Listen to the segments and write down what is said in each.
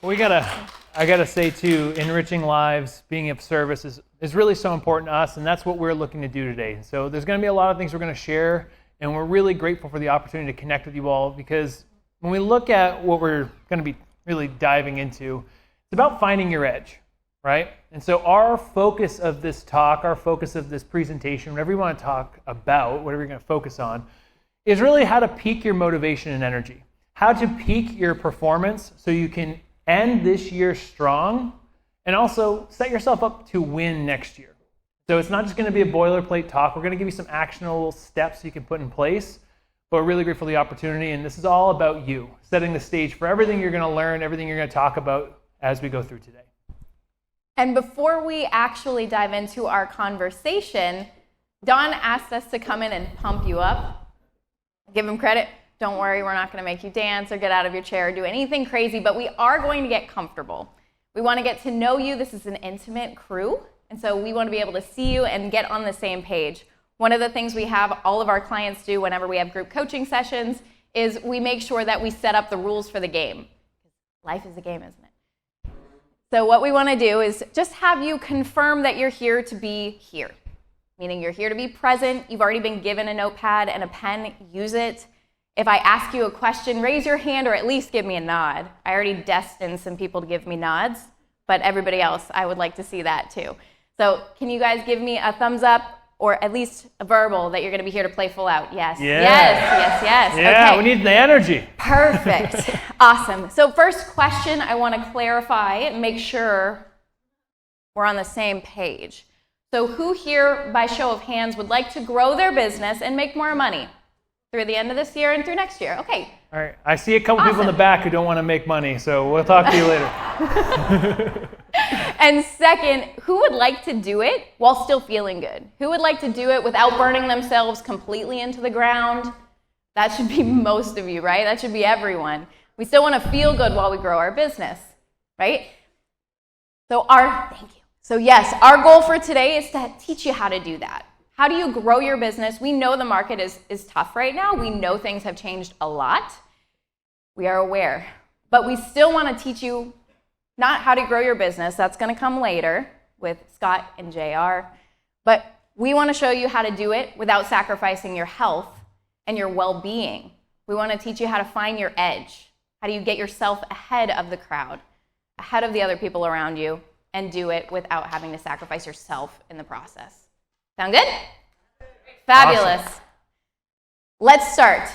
I gotta say too, enriching lives, being of service is really so important to us, and that's what we're looking to do today. So there's gonna be a lot of things we're gonna share, and we're really grateful for the opportunity to connect with you all, because when we look at what we're gonna be really diving into, it's about finding your edge, right? And so our focus of this talk, our focus of this presentation, whatever you want to talk about, whatever you're going to focus on, is really how to peak your motivation and energy. How to peak your performance so you can end this year strong and also set yourself up to win next year. So it's not just going to be a boilerplate talk. We're going to give you some actionable steps you can put in place, but we're really grateful for the opportunity, and this is all about you, setting the stage for everything you're going to learn, everything you're going to talk about as we go through today. And before we actually dive into our conversation, Don asked us to come in and pump you up. Give him credit. Don't worry, we're not going to make you dance or get out of your chair or do anything crazy, but we are going to get comfortable. We want to get to know you. This is an intimate crew, and so we want to be able to see you and get on the same page. One of the things we have all of our clients do whenever we have group coaching sessions is we make sure that we set up the rules for the game. Life is a game, isn't it? So what we want to do is just have you confirm that you're here to be here, meaning you're here to be present. You've already been given a notepad and a pen. Use it. If I ask you a question, raise your hand or at least give me a nod. I already destined some people to give me nods, but everybody else, I would like to see that too. So can you guys give me a thumbs up or at least a verbal that you're going to be here to play full out? Yes. Yeah. Yes. Yeah, okay. We need the energy. Perfect. Awesome. So first question, I want to clarify and make sure we're on the same page. So who here, by show of hands, would like to grow their business and make more money through the end of this year and through next year? Okay. All right. I see a couple people in the back who don't want to make money, so we'll talk to you later. And second, who would like to do it while still feeling good? Who would like to do it without burning themselves completely into the ground? That should be most of you, right? That should be everyone. We still want to feel good while we grow our business, right? Thank you. So yes, our goal for today is to teach you how to do that. How do you grow your business? We know the market is tough right now. We know things have changed a lot. We are aware. But we still want to teach you not how to grow your business. That's going to come later with Scott and JR. But we want to show you how to do it without sacrificing your health and your well-being. We want to teach you how to find your edge. How do you get yourself ahead of the crowd, ahead of the other people around you, and do it without having to sacrifice yourself in the process. Sound good? Fabulous. Awesome. Let's start.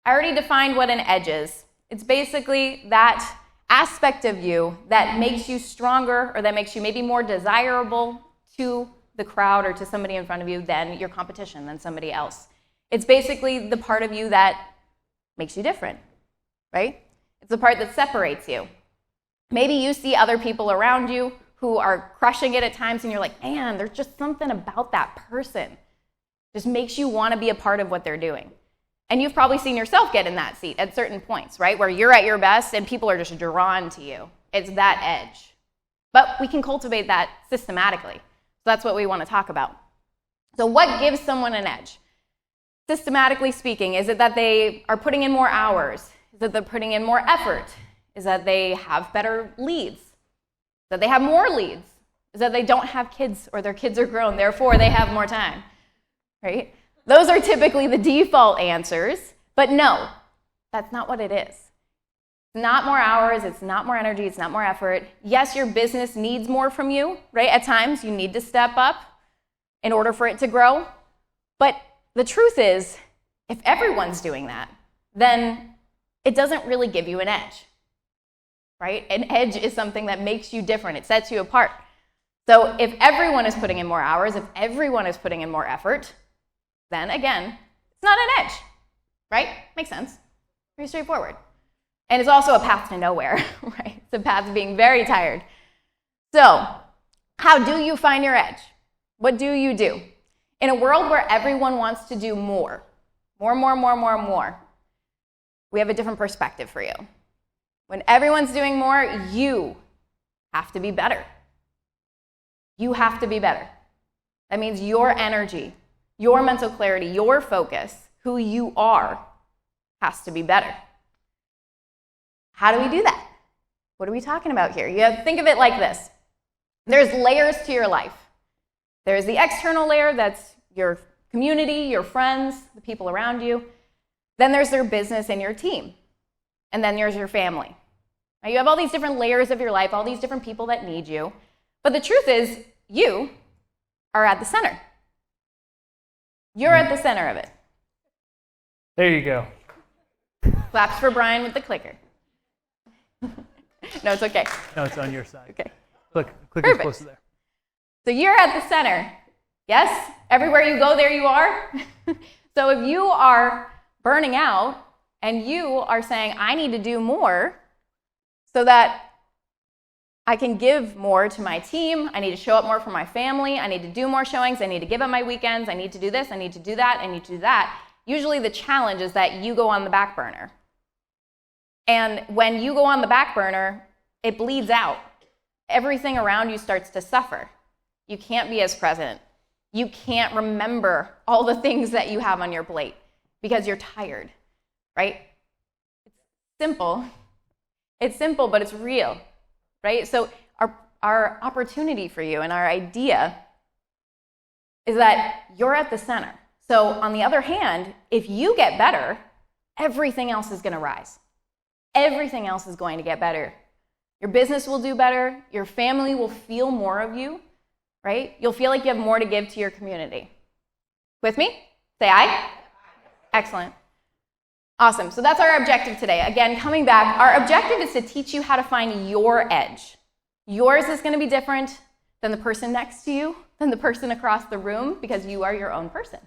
I already defined what an edge is. It's basically that aspect of you that makes you stronger or that makes you maybe more desirable to the crowd or to somebody in front of you than your competition, than somebody else. It's basically the part of you that makes you different, right? It's the part that separates you. Maybe you see other people around you who are crushing it at times and you're like, man, there's just something about that person. Just makes you want to be a part of what they're doing. And you've probably seen yourself get in that seat at certain points, right? Where you're at your best and people are just drawn to you. It's that edge. But we can cultivate that systematically. So that's what we want to talk about. So what gives someone an edge? Systematically speaking, is it that they are putting in more hours? Is it they're putting in more effort? Is that they have better leads? Is that they have more leads? Is that they don't have kids or their kids are grown, therefore they have more time, right? Those are typically the default answers, but no, that's not what it is. It's not more hours, it's not more energy, it's not more effort. Yes, your business needs more from you, right? At times you need to step up in order for it to grow, but the truth is, if everyone's doing that, then it doesn't really give you an edge, right? An edge is something that makes you different. It sets you apart. So if everyone is putting in more hours, if everyone is putting in more effort, then again, it's not an edge, right? Makes sense. Pretty straightforward. And it's also a path to nowhere, right? It's a path to being very tired. So how do you find your edge? What do you do? In a world where everyone wants to do more, we have a different perspective for you. When everyone's doing more, you have to be better. You have to be better. That means your energy, your mental clarity, your focus, who you are, has to be better. How do we do that? What are we talking about here? You have to think of it like this. There's layers to your life. There's the external layer, that's your community, your friends, the people around you. Then there's their business and your team. And then there's your family. Now, you have all these different layers of your life, all these different people that need you. But the truth is, you are at the center. You're at the center of it. There you go. Claps for Brian with the clicker. No, it's okay. No, it's on your side. Okay. Clicker's close to there. So you're at the center. Yes? Everywhere you go, there you are. So if you are burning out and you are saying, I need to do more so that I can give more to my team, I need to show up more for my family, I need to do more showings, I need to give up my weekends, I need to do this, I need to do that, I need to do that. Usually the challenge is that you go on the back burner. And when you go on the back burner, it bleeds out. Everything around you starts to suffer. You can't be as present. You can't remember all the things that you have on your plate because you're tired, right? It's simple. It's simple, but it's real, right? So our opportunity for you and our idea is that you're at the center. So on the other hand, if you get better, everything else is going to rise. Everything else is going to get better. Your business will do better. Your family will feel more of you, right? You'll feel like you have more to give to your community. With me? Say aye. Excellent. Awesome. So that's our objective today. Again, coming back, our objective is to teach you how to find your edge. Yours is going to be different than the person next to you, than the person across the room, because you are your own person.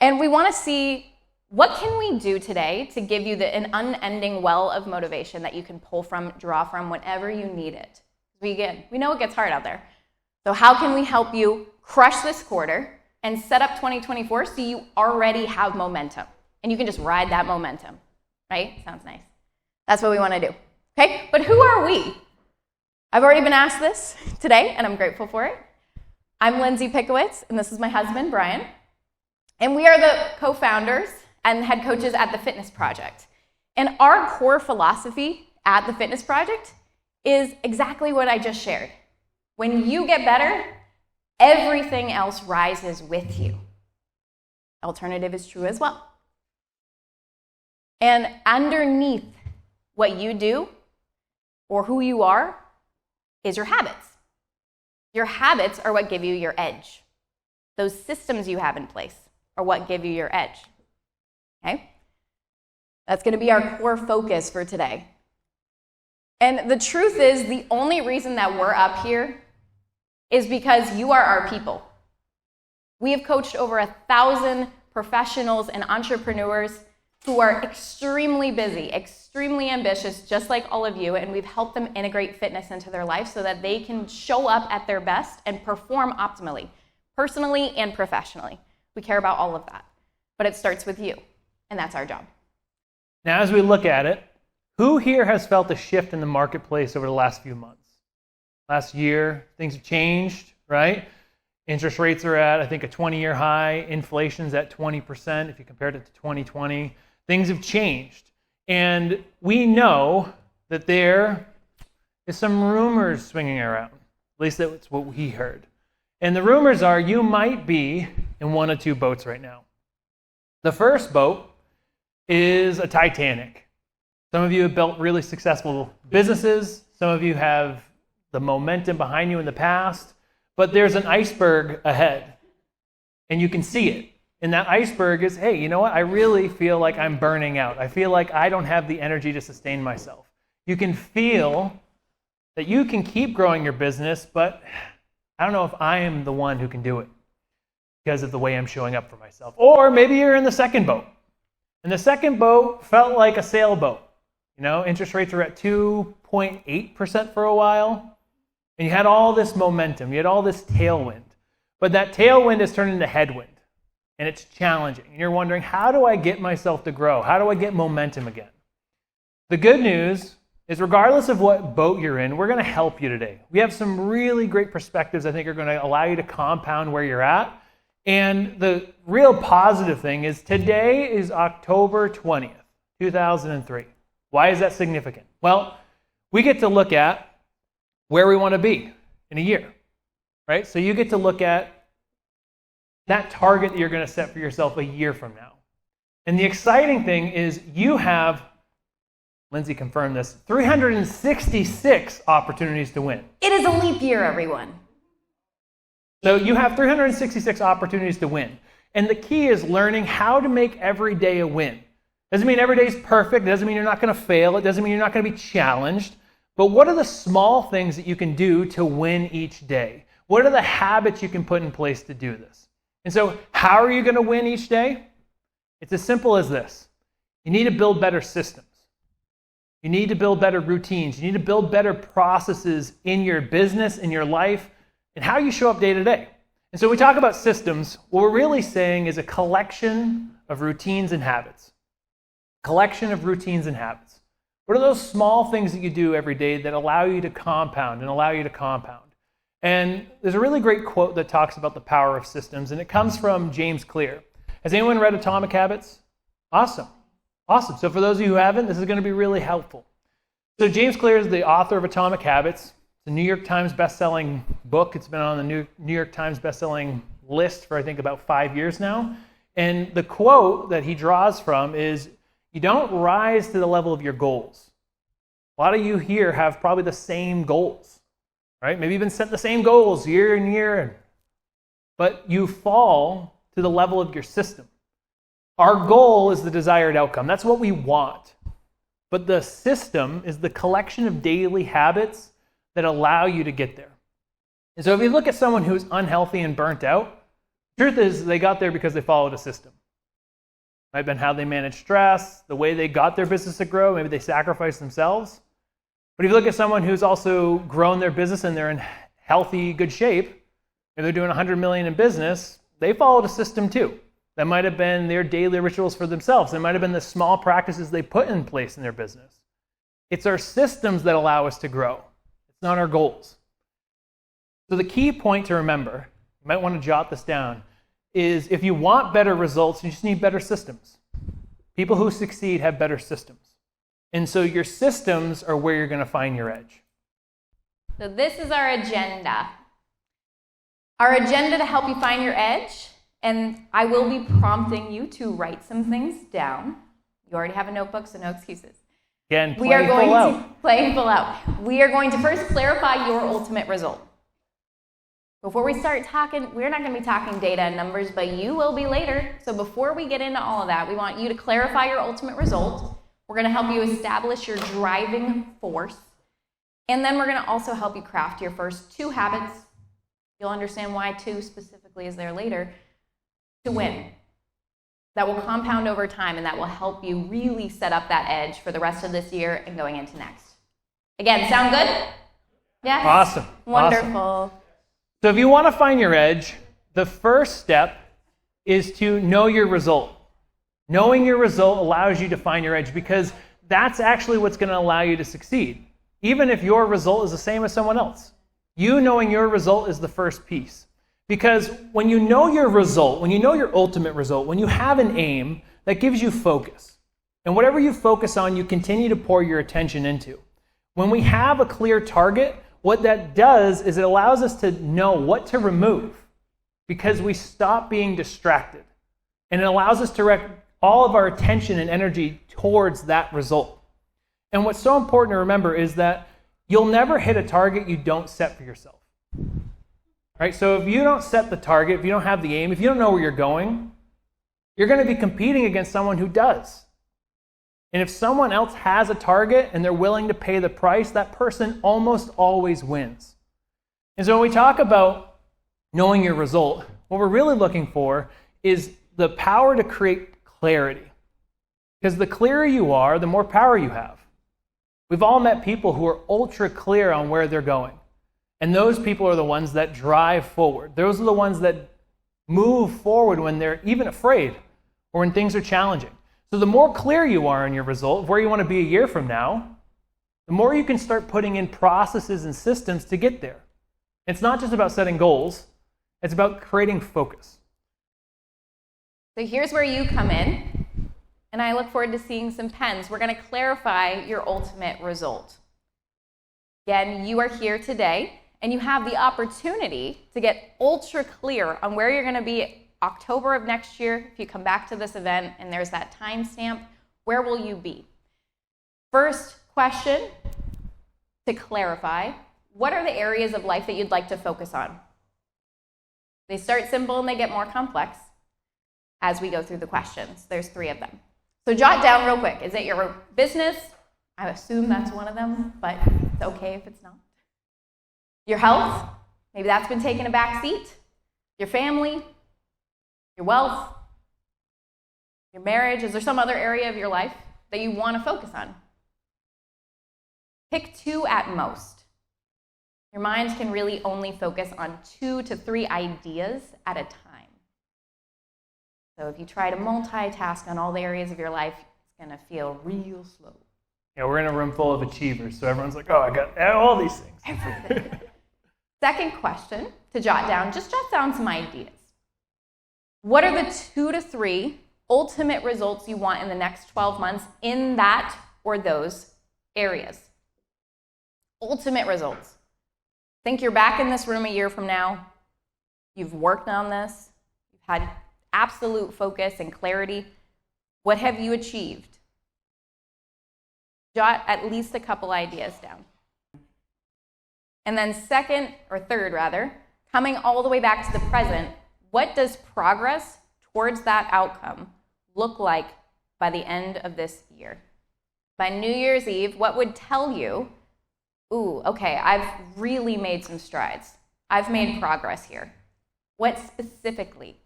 And we want to see, what can we do today to give you an unending well of motivation that you can pull from, draw from whenever you need it? We know it gets hard out there. So how can we help you crush this quarter and set up 2024 so you already have momentum? And you can just ride that momentum, right? Sounds nice. That's what we want to do. Okay, but who are we? I've already been asked this today, and I'm grateful for it. I'm Lindsey Pickowicz, and this is my husband, Brian. And we are the co-founders and head coaches at the Fitness Project. And our core philosophy at the Fitness Project is exactly what I just shared. When you get better, everything else rises with you. Alternative is true as well. And underneath what you do or who you are is your habits. Your habits are what give you your edge. Those systems you have in place are what give you your edge. Okay? That's going to be our core focus for today. And the truth is, the only reason that we're up here is because you are our people. We have coached over 1,000 professionals and entrepreneurs who are extremely busy, extremely ambitious, just like all of you, and we've helped them integrate fitness into their life so that they can show up at their best and perform optimally, personally and professionally. We care about all of that, but it starts with you, and that's our job. Now, as we look at it, who here has felt a shift in the marketplace over the last few months? Last year, things have changed, right? Interest rates are at, I think, a 20-year high. Inflation's at 20% if you compared it to 2020. Things have changed. And we know that there is some rumors swinging around. At least that's what we heard. And the rumors are you might be in one of two boats right now. The first boat is a Titanic. Some of you have built really successful businesses. Some of you have the momentum behind you in the past. But there's an iceberg ahead. And you can see it. And that iceberg is, hey, you know what? I really feel like I'm burning out. I feel like I don't have the energy to sustain myself. You can feel that you can keep growing your business, but I don't know if I am the one who can do it because of the way I'm showing up for myself. Or maybe you're in the second boat. And the second boat felt like a sailboat. You know, interest rates were at 2.8% for a while. And you had all this momentum. You had all this tailwind. But that tailwind has turned into headwind. And it's challenging. And you're wondering, how do I get myself to grow? How do I get momentum again? The good news is regardless of what boat you're in, we're going to help you today. We have some really great perspectives I think are going to allow you to compound where you're at. And the real positive thing is today is October 20th, 2003. Why is that significant? Well, we get to look at where we want to be in a year, right? So you get to look at that target that you're going to set for yourself a year from now. And the exciting thing is you have, Lindsey confirmed this, 366 opportunities to win. It is a leap year, everyone. So you have 366 opportunities to win. And the key is learning how to make every day a win. Doesn't mean every day is perfect. It doesn't mean you're not going to fail. It doesn't mean you're not going to be challenged. But what are the small things that you can do to win each day? What are the habits you can put in place to do this? And so how are you going to win each day? It's as simple as this. You need to build better systems. You need to build better routines. You need to build better processes in your business, in your life, and how you show up day to day. And so when we talk about systems, what we're really saying is a collection of routines and habits. Collection of routines and habits. What are those small things that you do every day that allow you to compound and allow you to compound? And there's a really great quote that talks about the power of systems, and it comes from James Clear. Has anyone read Atomic Habits? Awesome. Awesome. So for those of you who haven't, this is going to be really helpful. So James Clear is the author of Atomic Habits. It's a New York Times best-selling book. It's been on the New York Times best-selling list for, I think, about 5 years now. And the quote that he draws from is, you don't rise to the level of your goals. A lot of you here have probably the same goals, right? Maybe even set the same goals year and year. But you fall to the level of your system. Our goal is the desired outcome. That's what we want. But the system is the collection of daily habits that allow you to get there. And so if you look at someone who's unhealthy and burnt out, the truth is they got there because they followed a system. Might have been how they managed stress, the way they got their business to grow, maybe they sacrificed themselves. But if you look at someone who's also grown their business and they're in healthy, good shape, and they're doing $100 million in business, they followed a system too. That might have been their daily rituals for themselves. It might have been the small practices they put in place in their business. It's our systems that allow us to grow. It's not our goals. So the key point to remember, you might want to jot this down, is if you want better results, you just need better systems. People who succeed have better systems. And so your systems are where you're going to find your edge. So this is our agenda. Our agenda to help you find your edge, and I will be prompting you to write some things down. You already have a notebook, so no excuses. Again, We are going to play full out. We are going to first clarify your ultimate result. Before we start talking, we're not going to be talking data and numbers, but you will be later. So before we get into all of that, we want you to clarify your ultimate result. We're going to help you establish your driving force. And then we're going to also help you craft your first 2 habits. You'll understand why 2 specifically is there later, to win. That will compound over time, and that will help you really set up that edge for the rest of this year and going into next. Again, sound good? Yes? Awesome. Wonderful. Awesome. So if you want to find your edge, the first step is to know your result. Knowing your result allows you to find your edge because that's actually what's going to allow you to succeed, even if your result is the same as someone else. You knowing your result is the first piece. Because when you know your result, when you know your ultimate result, when you have an aim, that gives you focus. And whatever you focus on, you continue to pour your attention into. When we have a clear target, what that does is it allows us to know what to remove because we stop being distracted. And it allows us to direct all of our attention and energy towards that result. And what's so important to remember is that you'll never hit a target you don't set for yourself. Right? So if you don't set the target, if you don't have the aim, if you don't know where you're going, you're going to be competing against someone who does. And if someone else has a target and they're willing to pay the price, that person almost always wins. And so when we talk about knowing your result, what we're really looking for is the power to create clarity. Because the clearer you are, the more power you have. We've all met people who are ultra clear on where they're going. And those people are the ones that drive forward. Those are the ones that move forward when they're even afraid or when things are challenging. So the more clear you are in your result, of where you want to be a year from now, the more you can start putting in processes and systems to get there. It's not just about setting goals. It's about creating focus. So here's where you come in, and I look forward to seeing some pens. We're going to clarify your ultimate result. Again, you are here today, and you have the opportunity to get ultra clear on where you're going to be October of next year. If you come back to this event and there's that timestamp, where will you be? First question to clarify, what are the areas of life that you'd like to focus on? They start simple and they get more complex as we go through the questions. There's 3 of them. So jot down real quick. Is it your business? I assume that's one of them, but it's okay if it's not. Your health? Maybe that's been taking a back seat. Your family? Your wealth? Your marriage? Is there some other area of your life that you want to focus on? Pick 2 at most. Your mind can really only focus on 2 to 3 ideas at a time. So if you try to multitask on all the areas of your life, it's going to feel real slow. Yeah, we're in a room full of achievers, so everyone's like, oh, I got all these things. Everything. Second question to jot down, just jot down some ideas. What are the 2 to 3 ultimate results you want in the next 12 months in that or those areas? Ultimate results. Think you're back in this room a year from now. You've worked on this. You've had absolute focus and clarity. What have you achieved? Jot at least a couple ideas down. And then third, coming all the way back to the present, what does progress towards that outcome look like by the end of this year? By New Year's Eve, what would tell you, ooh, okay, I've really made some strides. I've made progress here. What specifically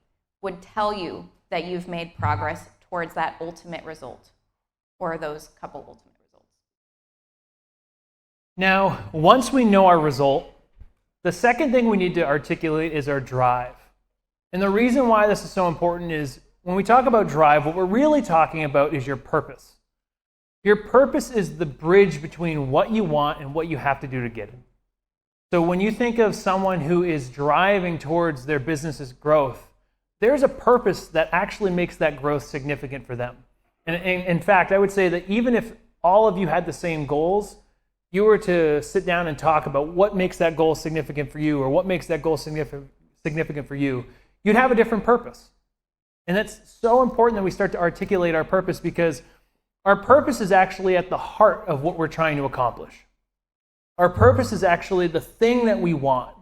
would tell you that you've made progress towards that ultimate result or those couple ultimate results? Now, once we know our result, the second thing we need to articulate is our drive. And the reason why this is so important is when we talk about drive, what we're really talking about is your purpose. Your purpose is the bridge between what you want and what you have to do to get it. So when you think of someone who is driving towards their business's growth, there's a purpose that actually makes that growth significant for them. And in fact, I would say that even if all of you had the same goals, you were to sit down and talk about what makes that goal significant for you or what makes that goal significant for you, you'd have a different purpose. And that's so important that we start to articulate our purpose because our purpose is actually at the heart of what we're trying to accomplish. Our purpose is actually the thing that we want.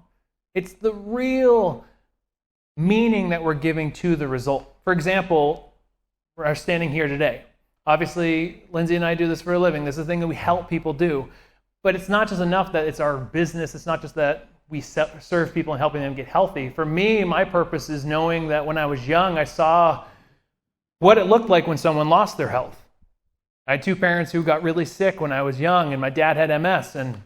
It's the real meaning that we're giving to the result. For example, we're standing here today. Obviously, Lindsey and I do this for a living. This is a thing that we help people do. But it's not just enough that it's our business. It's not just that we serve people and helping them get healthy. For me, my purpose is knowing that when I was young, I saw what it looked like when someone lost their health. I had 2 parents who got really sick when I was young, and my dad had MS, and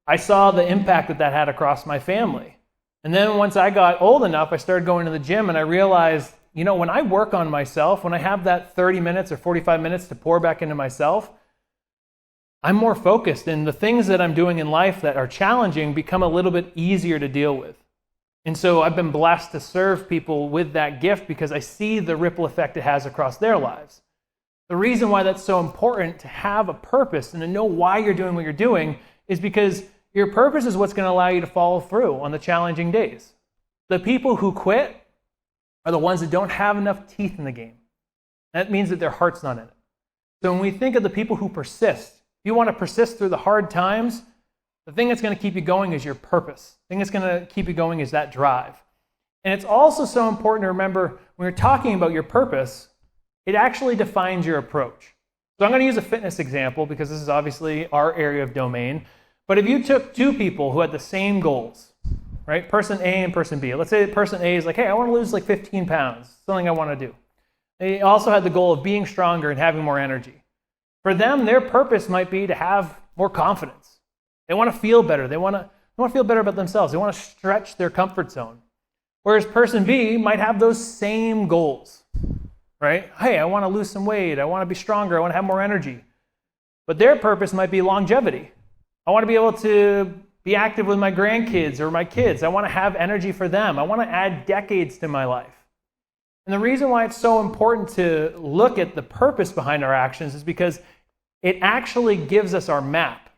I saw the impact that had across my family. And then once I got old enough, I started going to the gym, and I realized, when I work on myself, when I have that 30 minutes or 45 minutes to pour back into myself, I'm more focused, and the things that I'm doing in life that are challenging become a little bit easier to deal with. And so I've been blessed to serve people with that gift because I see the ripple effect it has across their lives. The reason why that's so important to have a purpose and to know why you're doing what you're doing is because your purpose is what's going to allow you to follow through on the challenging days. The people who quit are the ones that don't have enough teeth in the game. That means that their heart's not in it. So when we think of the people who persist, if you want to persist through the hard times, the thing that's going to keep you going is your purpose. The thing that's going to keep you going is that drive. And it's also so important to remember when you're talking about your purpose, it actually defines your approach. So I'm going to use a fitness example because this is obviously our area of domain. But if you took 2 people who had the same goals, right? Person A and person B. Let's say person A is like, hey, I want to lose like 15 pounds, something I want to do. They also had the goal of being stronger and having more energy. For them, their purpose might be to have more confidence. They want to feel better. They want to feel better about themselves. They want to stretch their comfort zone. Whereas person B might have those same goals, right? Hey, I want to lose some weight. I want to be stronger. I want to have more energy. But their purpose might be longevity. I want to be able to be active with my grandkids or my kids. I want to have energy for them. I want to add decades to my life. And the reason why it's so important to look at the purpose behind our actions is because it actually gives us our map.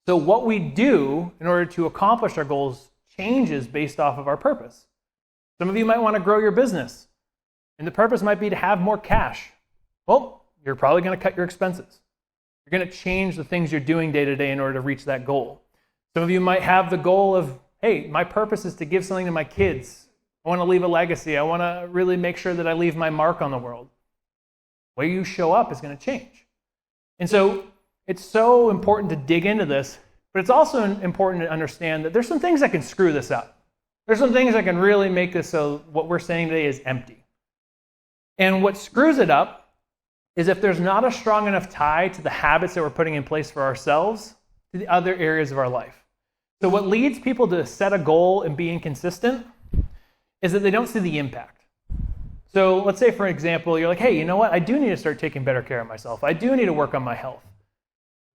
So what we do in order to accomplish our goals changes based off of our purpose. Some of you might want to grow your business, and the purpose might be to have more cash. Well, you're probably going to cut your expenses. You're going to change the things you're doing day to day in order to reach that goal. Some of you might have the goal of, hey, my purpose is to give something to my kids. I want to leave a legacy. I want to really make sure that I leave my mark on the world. The way you show up is going to change. And so it's so important to dig into this, but it's also important to understand that there's some things that can screw this up. There's some things that can really make this so what we're saying today is empty. And what screws it up is if there's not a strong enough tie to the habits that we're putting in place for ourselves to the other areas of our life. So what leads people to set a goal and be inconsistent is that they don't see the impact. So let's say, for example, you're like, hey, you know what? I do need to start taking better care of myself. I do need to work on my health.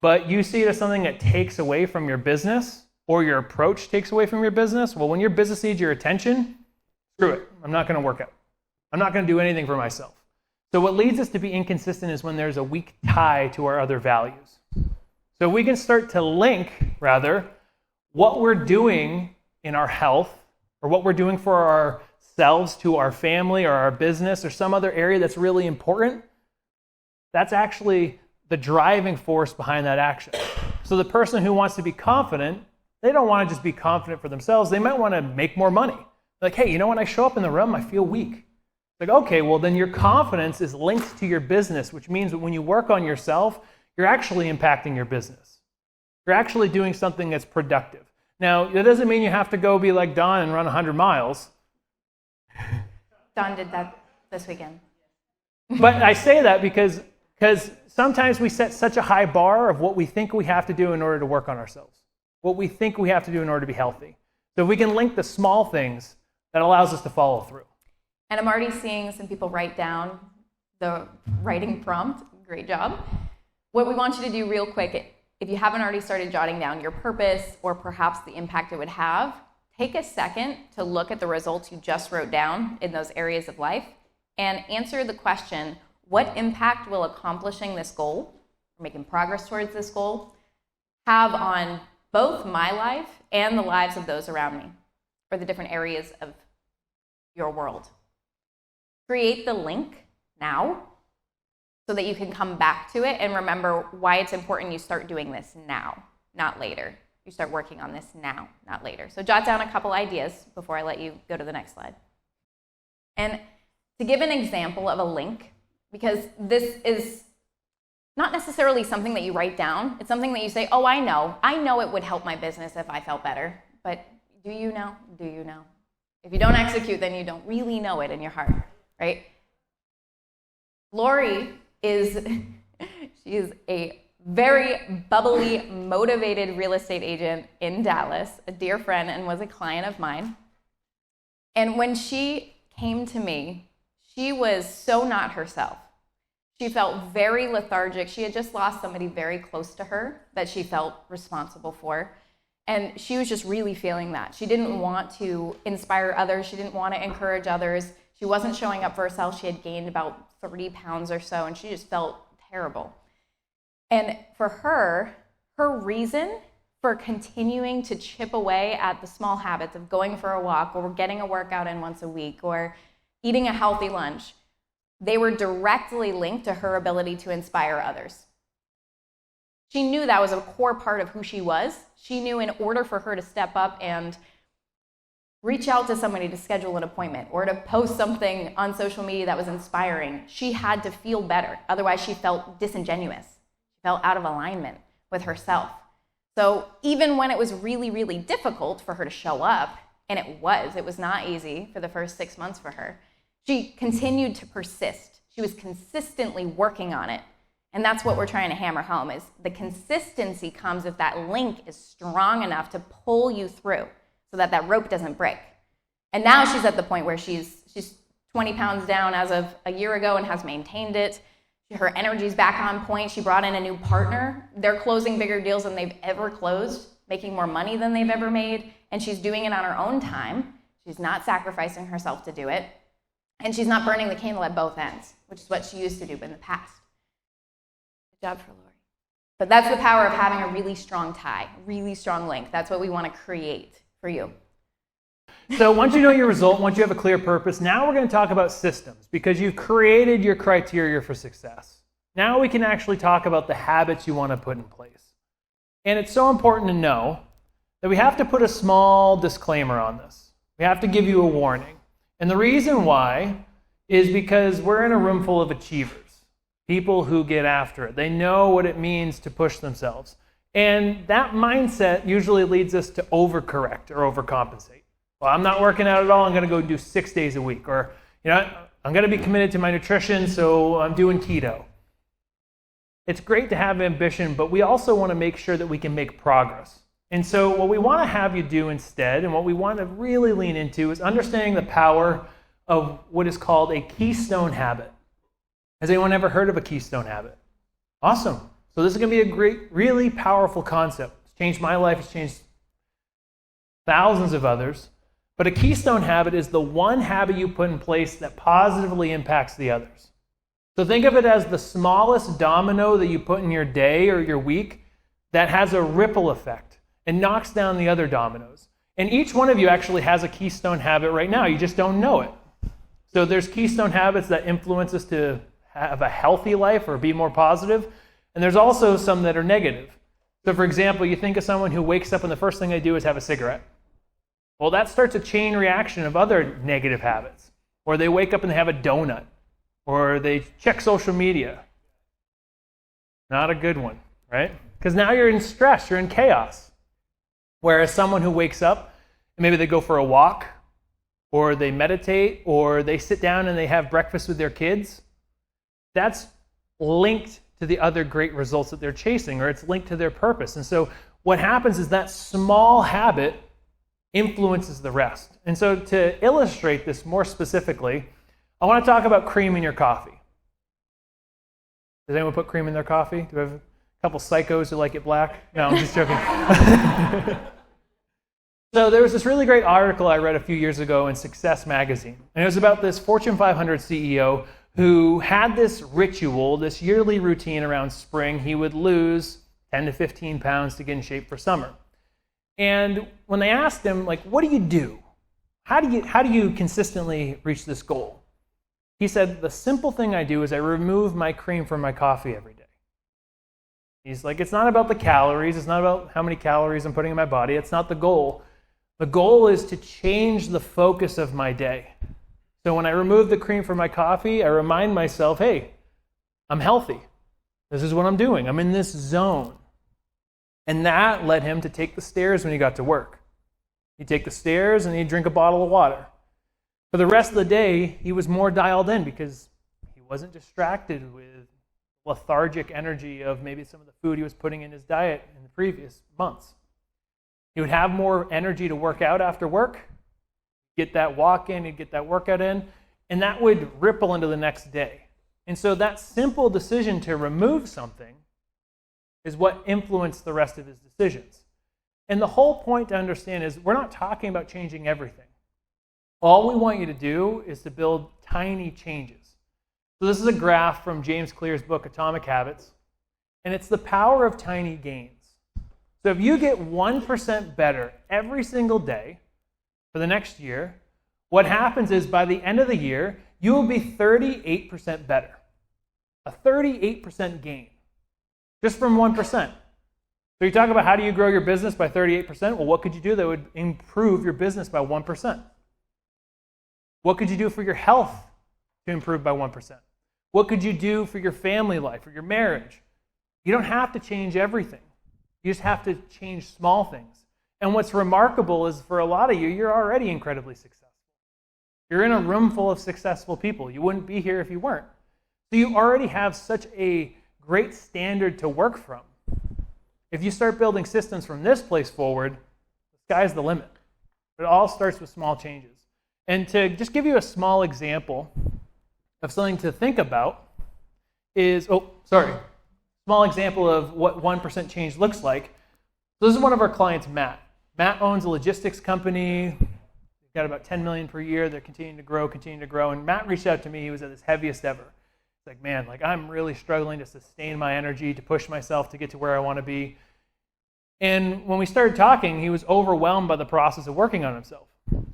But you see it as something that takes away from your business, or your approach takes away from your business. Well, when your business needs your attention, screw it. I'm not going to work out. I'm not going to do anything for myself. So what leads us to be inconsistent is when there's a weak tie to our other values. So we can start to link, rather, what we're doing in our health, or what we're doing for ourselves to our family or our business or some other area that's really important. That's actually the driving force behind that action. So the person who wants to be confident, they don't want to just be confident for themselves. They might want to make more money. Like, hey, you know, when I show up in the room, I feel weak. Like, okay, well, then your confidence is linked to your business, which means that when you work on yourself, you're actually impacting your business. You're actually doing something that's productive. Now, that doesn't mean you have to go be like Don and run 100 miles. Don did that this weekend. But I say that because sometimes we set such a high bar of what we think we have to do in order to work on ourselves, what we think we have to do in order to be healthy. So we can link the small things that allows us to follow through. And I'm already seeing some people write down the writing prompt. Great job. What we want you to do real quick, if you haven't already started jotting down your purpose or perhaps the impact it would have, take a second to look at the results you just wrote down in those areas of life and answer the question, what impact will accomplishing this goal, or making progress towards this goal, have on both my life and the lives of those around me, or the different areas of your world? Create the link now so that you can come back to it and remember why it's important you start doing this now, not later. You start working on this now, not later. So jot down a couple ideas before I let you go to the next slide. And to give an example of a link, because this is not necessarily something that you write down. It's something that you say, oh, I know it would help my business if I felt better. But do you know? Do you know? If you don't execute, then you don't really know it in your heart, right? Lori is a very bubbly, motivated real estate agent in Dallas, a dear friend, and was a client of mine. And when she came to me, she was so not herself. She felt very lethargic. She had just lost somebody very close to her that she felt responsible for. And she was just really feeling that. She didn't want to inspire others. She didn't want to encourage others. She wasn't showing up for herself. She had gained about 30 pounds or so, and she just felt terrible. And for her reason for continuing to chip away at the small habits of going for a walk or getting a workout in once a week or eating a healthy lunch, they were directly linked to her ability to inspire others. She knew that was a core part of who she was. She knew in order for her to step up and reach out to somebody to schedule an appointment or to post something on social media that was inspiring, she had to feel better. Otherwise, she felt disingenuous. She felt out of alignment with herself. So even when it was really, really difficult for her to show up, and it was not easy for the first 6 months for her, she continued to persist. She was consistently working on it. And that's what we're trying to hammer home, is the consistency comes if that link is strong enough to pull you through so that that rope doesn't break. And now she's at the point where she's 20 pounds down as of a year ago and has maintained it. Her energy's back on point. She brought in a new partner. They're closing bigger deals than they've ever closed, making more money than they've ever made. And she's doing it on her own time. She's not sacrificing herself to do it. And she's not burning the candle at both ends, which is what she used to do in the past. Good job for Lori. But that's the power of having a really strong tie, really strong link. That's what we want to create for you. So once you know your result, once you have a clear purpose, now we're going to talk about systems, because you've created your criteria for success. Now we can actually talk about the habits you want to put in place. And it's so important to know that we have to put a small disclaimer on this. We have to give you a warning. And the reason why is because we're in a room full of achievers, people who get after it. They know what it means to push themselves. And that mindset usually leads us to overcorrect or overcompensate. Well, I'm not working out at all. I'm going to go do 6 days a week. Or, I'm going to be committed to my nutrition, so I'm doing keto. It's great to have ambition, but we also want to make sure that we can make progress. And so what we want to have you do instead, and what we want to really lean into, is understanding the power of what is called a keystone habit. Has anyone ever heard of a keystone habit? Awesome. So this is going to be a great, really powerful concept. It's changed my life. It's changed thousands of others. But a keystone habit is the one habit you put in place that positively impacts the others. So think of it as the smallest domino that you put in your day or your week that has a ripple effect and knocks down the other dominoes. And each one of you actually has a keystone habit right now. You just don't know it. So there's keystone habits that influence us to have a healthy life or be more positive. And there's also some that are negative. So for example, you think of someone who wakes up and the first thing they do is have a cigarette. Well, that starts a chain reaction of other negative habits. Or they wake up and they have a donut. Or they check social media. Not a good one, right? Because now you're in stress, you're in chaos. Whereas someone who wakes up, and maybe they go for a walk, or they meditate, or they sit down and they have breakfast with their kids, that's linked to the other great results that they're chasing, or it's linked to their purpose. And so what happens is that small habit influences the rest. And so to illustrate this more specifically, I want to talk about cream in your coffee. Does anyone put cream in their coffee? Do we have a couple psychos who like it black? No, I'm just joking. So there was this really great article I read a few years ago in Success magazine. And it was about this Fortune 500 CEO who had this ritual, this yearly routine around spring. He would lose 10 to 15 pounds to get in shape for summer. And when they asked him, what do you do? How do you consistently reach this goal? He said, the simple thing I do is I remove my cream from my coffee every day. He's like, it's not about the calories. It's not about how many calories I'm putting in my body. It's not the goal. The goal is to change the focus of my day. So when I remove the cream from my coffee, I remind myself, hey, I'm healthy. This is what I'm doing. I'm in this zone. And that led him to take the stairs when he got to work. He'd take the stairs and he'd drink a bottle of water. For the rest of the day, he was more dialed in because he wasn't distracted with lethargic energy of maybe some of the food he was putting in his diet in the previous months. He would have more energy to work out after work, get that walk in, he'd get that workout in, and that would ripple into the next day. And so that simple decision to remove something is what influenced the rest of his decisions. And the whole point to understand is we're not talking about changing everything. All we want you to do is to build tiny changes. So this is a graph from James Clear's book, Atomic Habits, and it's the power of tiny gains. So if you get 1% better every single day for the next year, what happens is by the end of the year, you will be 38% better. A 38% gain, just from 1%. So you talk about how do you grow your business by 38%? Well, what could you do that would improve your business by 1%? What could you do for your health to improve by 1%? What could you do for your family life or your marriage? You don't have to change everything. You just have to change small things. And what's remarkable is for a lot of you, you're already incredibly successful. You're in a room full of successful people. You wouldn't be here if you weren't. So you already have such a great standard to work from. If you start building systems from this place forward, the sky's the limit. It all starts with small changes. And to just give you a small example of something to think about is, small example of what 1% change looks like. So this is one of our clients, Matt. Matt owns a logistics company. They've got about $10 million per year. They're continuing to grow. And Matt reached out to me. He was at his heaviest ever. It's like, man, like I'm really struggling to sustain my energy, to push myself to get to where I want to be. And when we started talking, he was overwhelmed by the process of working on himself.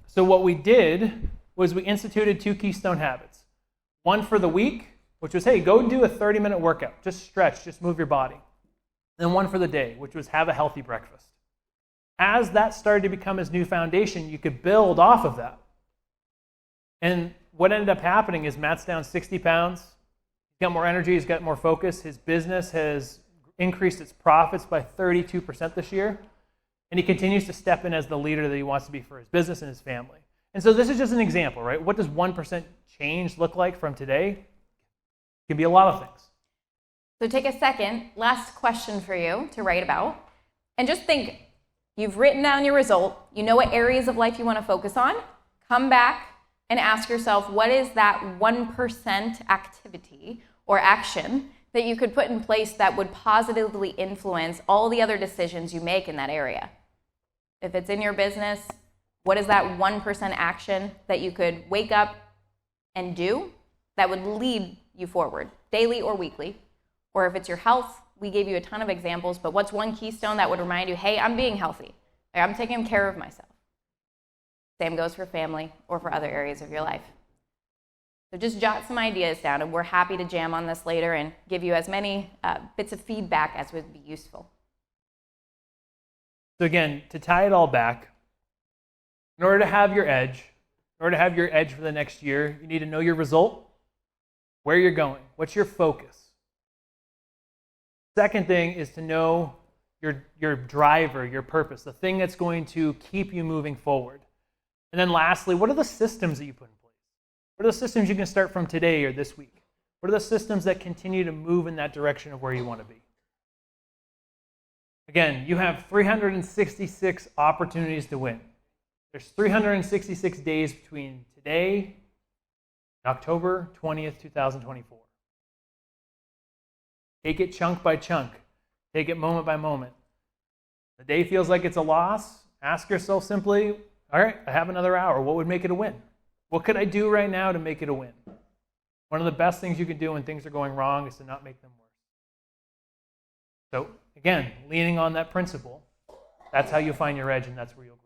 So what we did was we instituted 2 keystone habits. One for the week, which was, hey, go do a 30-minute workout. Just stretch, just move your body. And one for the day, which was have a healthy breakfast. As that started to become his new foundation, you could build off of that. And what ended up happening is Matt's down 60 pounds. He's got more energy, he's got more focus. His business has increased its profits by 32% this year. And he continues to step in as the leader that he wants to be for his business and his family. And so this is just an example, right? What does 1% change look like from today? It can be a lot of things. So take a second, last question for you to write about. And just think, you've written down your result. You know what areas of life you want to focus on. Come back and ask yourself, what is that 1% activity or action that you could put in place that would positively influence all the other decisions you make in that area? If it's in your business, what is that 1% action that you could wake up and do that would lead you forward, daily or weekly? Or if it's your health, we gave you a ton of examples, but what's one keystone that would remind you, hey, I'm being healthy. I'm taking care of myself. Same goes for family or for other areas of your life. So just jot some ideas down, and we're happy to jam on this later and give you as many bits of feedback as would be useful. So again, to tie it all back, in order to have your edge for the next year, you need to know your result, where you're going, what's your focus. Second thing is to know your driver, your purpose, the thing that's going to keep you moving forward. And then lastly, what are the systems that you put in place? What are the systems you can start from today or this week? What are the systems that continue to move in that direction of where you want to be? Again, you have 366 opportunities to win. There's 366 days between today and October 20th, 2024. Take it chunk by chunk. Take it moment by moment. The day feels like it's a loss. Ask yourself simply, all right, I have another hour. What would make it a win? What could I do right now to make it a win? One of the best things you can do when things are going wrong is to not make them worse. So again, leaning on that principle, that's how you find your edge, and that's where you'll grow.